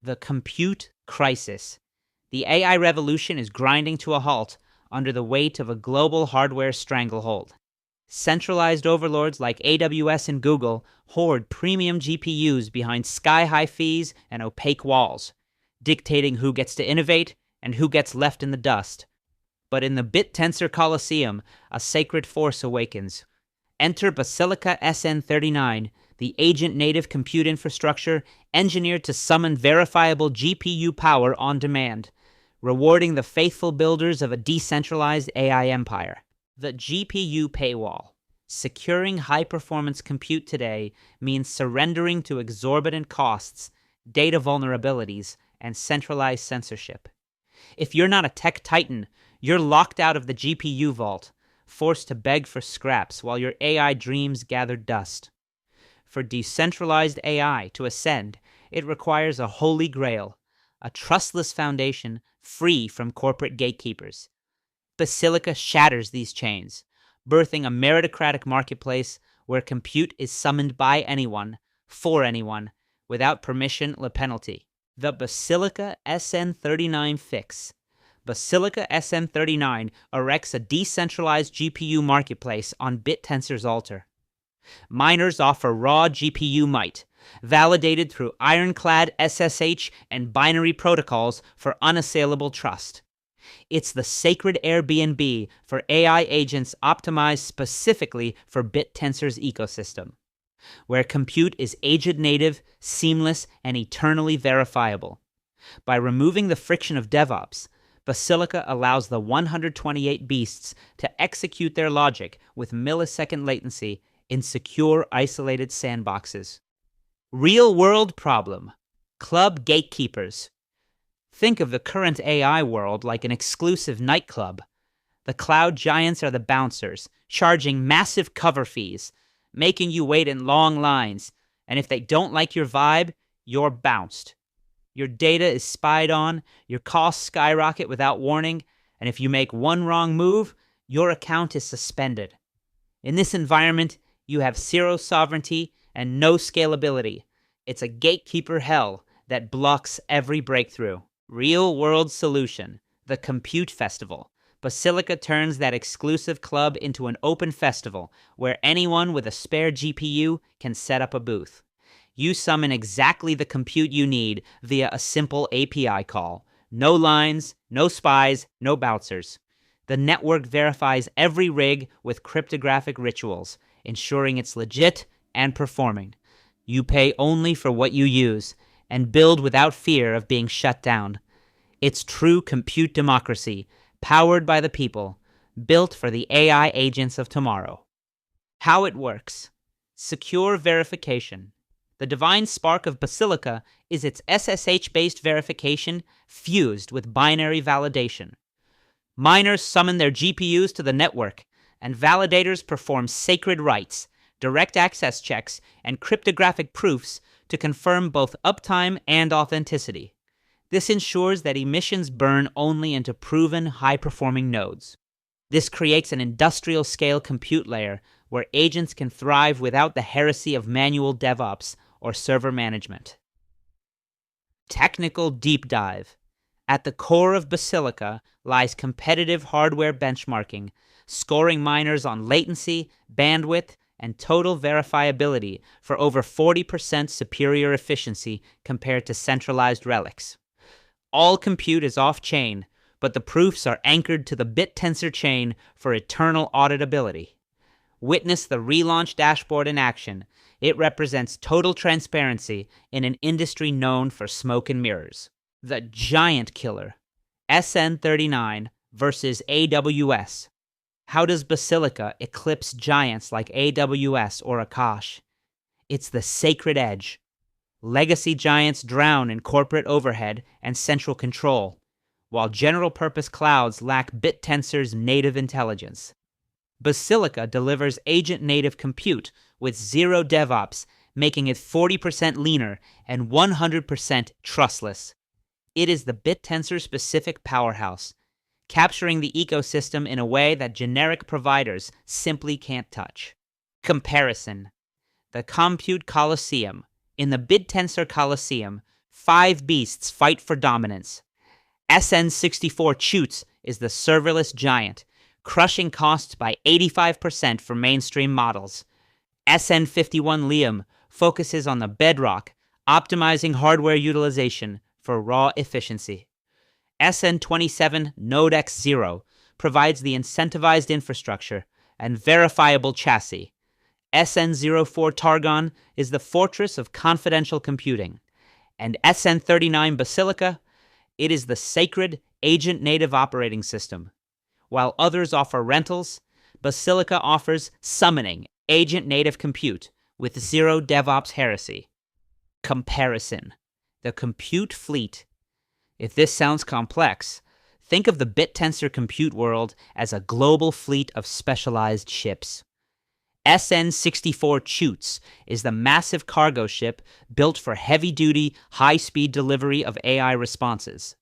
The compute crisis. The AI revolution is grinding to a halt under the weight of a global hardware stranglehold. Centralized overlords like AWS and Google hoard premium GPUs behind sky-high fees and opaque walls, dictating who gets to innovate and who gets left in the dust. But in the Bittensor Coliseum, a sacred force awakens. Enter Basilica SN39, the agent-native compute infrastructure engineered to summon verifiable GPU power on demand, rewarding the faithful builders of a decentralized AI empire. The GPU paywall. Securing high-performance compute today means surrendering to exorbitant costs, data vulnerabilities, and centralized censorship. If you're not a tech titan, you're locked out of the GPU vault, forced to beg for scraps while your AI dreams gather dust. For decentralized AI to ascend, it requires a holy grail, a trustless foundation free from corporate gatekeepers. Basilica shatters these chains, birthing a meritocratic marketplace where compute is summoned by anyone, for anyone, without permission or penalty. The Basilica SN39 fix. Basilica SN39 erects a decentralized GPU marketplace on Bittensor's altar. Miners offer raw GPU might, validated through ironclad SSH and binary protocols for unassailable trust. It's the sacred Airbnb for AI agents optimized specifically for Bittensor's ecosystem, where compute is agent-native, seamless, and eternally verifiable. By removing the friction of DevOps, Basilica allows the 128 beasts to execute their logic with millisecond latency in secure, isolated sandboxes. Real-world problem. Club gatekeepers. Think of the current AI world like an exclusive nightclub. The cloud giants are the bouncers, charging massive cover fees, making you wait in long lines, and if they don't like your vibe, you're bounced. Your data is spied on, your costs skyrocket without warning, and if you make one wrong move, your account is suspended. In this environment, you have zero sovereignty and no scalability. It's a gatekeeper hell that blocks every breakthrough. Real-world solution. The Compute Festival. Basilica turns that exclusive club into an open festival where anyone with a spare GPU can set up a booth. You summon exactly the compute you need via a simple API call. No lines, no spies, no bouncers. The network verifies every rig with cryptographic rituals, ensuring it's legit and performing. You pay only for what you use and build without fear of being shut down. It's true compute democracy, powered by the people, built for the AI agents of tomorrow. How it works. Secure verification. The divine spark of Basilica is its SSH-based verification fused with binary validation. Miners summon their GPUs to the network, and validators perform sacred rites, direct access checks, and cryptographic proofs to confirm both uptime and authenticity. This ensures that emissions burn only into proven high-performing nodes. This creates an industrial-scale compute layer where agents can thrive without the heresy of manual DevOps or server management. Technical deep dive. At the core of Basilica lies competitive hardware benchmarking, scoring miners on latency, bandwidth, and total verifiability for over 40% superior efficiency compared to centralized relics. All compute is off-chain, but the proofs are anchored to the Bittensor chain for eternal auditability. Witness the relaunch dashboard in action. It represents total transparency in an industry known for smoke and mirrors. The giant killer. SN39 versus AWS. How does Basilica eclipse giants like AWS or Akash? It's the sacred edge. Legacy giants drown in corporate overhead and central control, while general-purpose clouds lack Bittensor's native intelligence. Basilica delivers agent-native compute with zero DevOps, making it 40% leaner and 100% trustless. It is the Bittensor-specific powerhouse, capturing the ecosystem in a way that generic providers simply can't touch. Comparison. The Compute Coliseum. In the Bittensor Coliseum, 5 beasts fight for dominance. SN64 is the serverless giant, crushing costs by 85% for mainstream models. SN51 focuses on the bedrock, optimizing hardware utilization for raw efficiency. SN27 Node-X0 provides the incentivized infrastructure and verifiable chassis. SN04 Targon is the fortress of confidential computing. And SN39 Basilica, it is the sacred agent-native operating system. While others offer rentals, Basilica offers summoning agent-native compute with zero DevOps heresy. Comparison. The compute fleet. If this sounds complex, think of the Bittensor compute world as a global fleet of specialized ships. SN64 is the massive cargo ship built for heavy-duty, high-speed delivery of AI responses.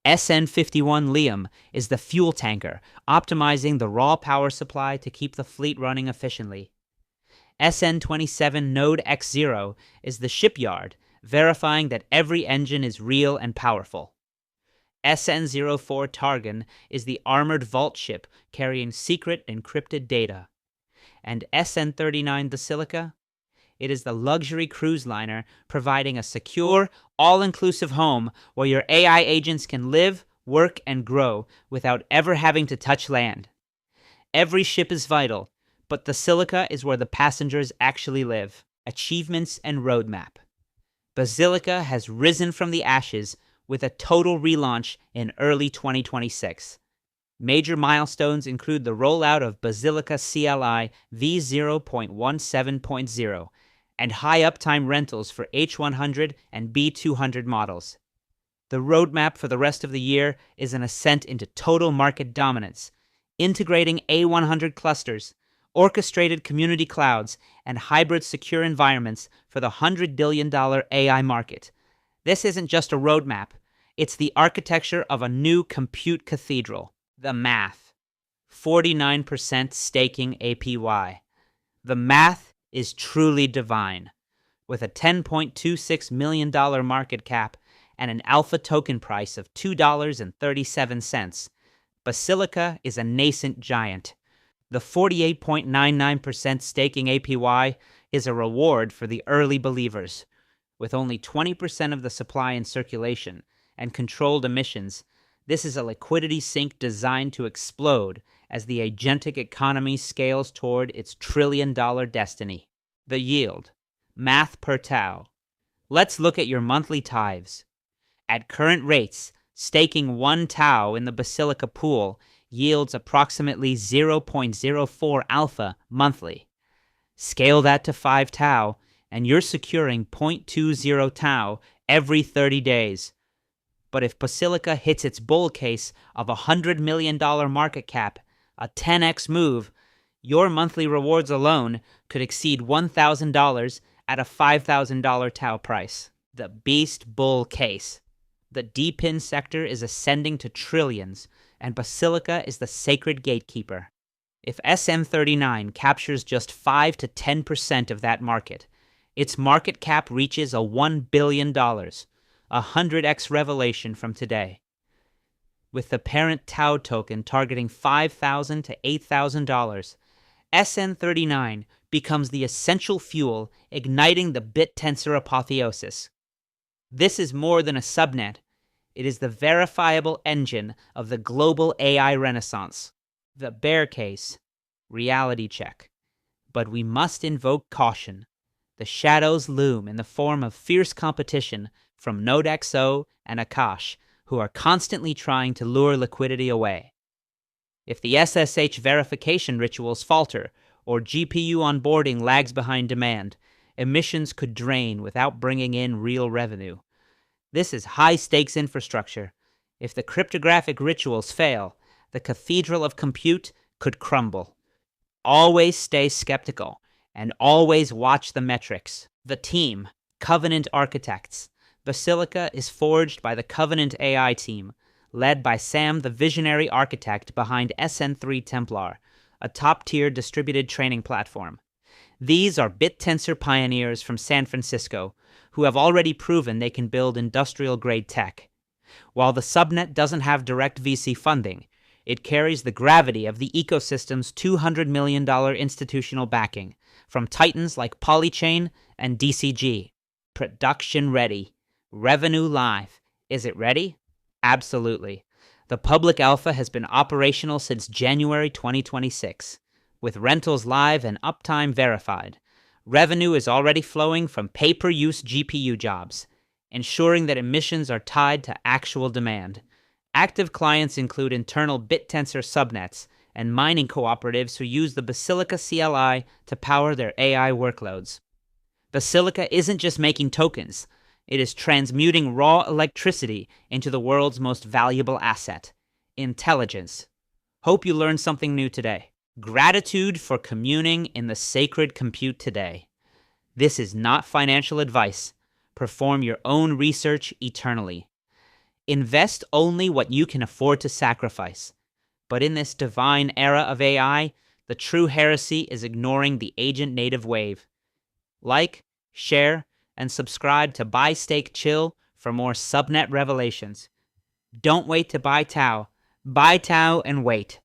SN51 is the fuel tanker, optimizing the raw power supply to keep the fleet running efficiently. SN27 Node-X0 is the shipyard, verifying that every engine is real and powerful. SN04 Targon is the armored vault ship carrying secret encrypted data. And SN39 Basilica? It is the luxury cruise liner providing a secure, all-inclusive home where your AI agents can live, work, and grow without ever having to touch land. Every ship is vital, but Basilica is where the passengers actually live. Achievements and roadmap. Basilica has risen from the ashes with a total relaunch in early 2026. Major milestones include the rollout of Basilica CLI v0.17.0 and high uptime rentals for H100 and B200 models. The roadmap for the rest of the year is an ascent into total market dominance, integrating A100 clusters, orchestrated community clouds, and hybrid secure environments for the $100 billion AI market. This isn't just a roadmap, it's the architecture of a new compute cathedral. The math. 49% staking APY. The math is truly divine. With a $10.26 million market cap and an alpha token price of $2.37, Basilica is a nascent giant. The 48.99% staking APY is a reward for the early believers. With only 20% of the supply in circulation and controlled emissions, this is a liquidity sink designed to explode as the agentic economy scales toward its trillion-dollar destiny. The yield. Math per TAO. Let's look at your monthly tithes. At current rates, staking 1 TAO in the Basilica pool yields approximately 0.04 alpha monthly. Scale that to 5 TAO, and you're securing 0.20 TAO every 30 days. But if Basilica hits its bull case of a $100 million market cap, a 10x move, your monthly rewards alone could exceed $1,000 at a $5,000 TAO price. The beast bull case. The DPIN sector is ascending to trillions, and Basilica is the sacred gatekeeper. If SN39 captures just 5 to 10% of that market, its market cap reaches a $1 billion. A 100x revelation from today. With the parent TAO token targeting $5,000 to $8,000, SN39 becomes the essential fuel igniting the Bittensor apotheosis. This is more than a subnet. It is the verifiable engine of the global AI renaissance. The bear case. Reality check. But we must invoke caution. The shadows loom in the form of fierce competition from Node-XO and Akash, who are constantly trying to lure liquidity away. If the SSH verification rituals falter, or GPU onboarding lags behind demand, emissions could drain without bringing in real revenue. This is high-stakes infrastructure. If the cryptographic rituals fail, the cathedral of compute could crumble. Always stay skeptical, and always watch the metrics. The team, Covenant Architects. Basilica is forged by the Covenant AI team, led by Sam, the visionary architect behind SN3 Templar, a top-tier distributed training platform. These are Bittensor pioneers from San Francisco who have already proven they can build industrial-grade tech. While the subnet doesn't have direct VC funding, it carries the gravity of the ecosystem's $200 million institutional backing from titans like Polychain and DCG. Production ready. Revenue live. Is it ready? Absolutely. The public alpha has been operational since January 2026, with rentals live and uptime verified. Revenue is already flowing from pay-per-use GPU jobs, ensuring that emissions are tied to actual demand. Active clients include internal Bittensor subnets and mining cooperatives who use the Basilica CLI to power their AI workloads. Basilica isn't just making tokens, it is transmuting raw electricity into the world's most valuable asset, intelligence. Hope you learned something new today. Gratitude for communing in the sacred compute today. This is not financial advice. Perform your own research eternally. Invest only what you can afford to sacrifice. But in this divine era of AI, the true heresy is ignoring the agent-native wave. Like, share, and subscribe to Buy, Stake, Chill for more subnet revelations. Don't wait to buy TAO. Buy TAO and wait.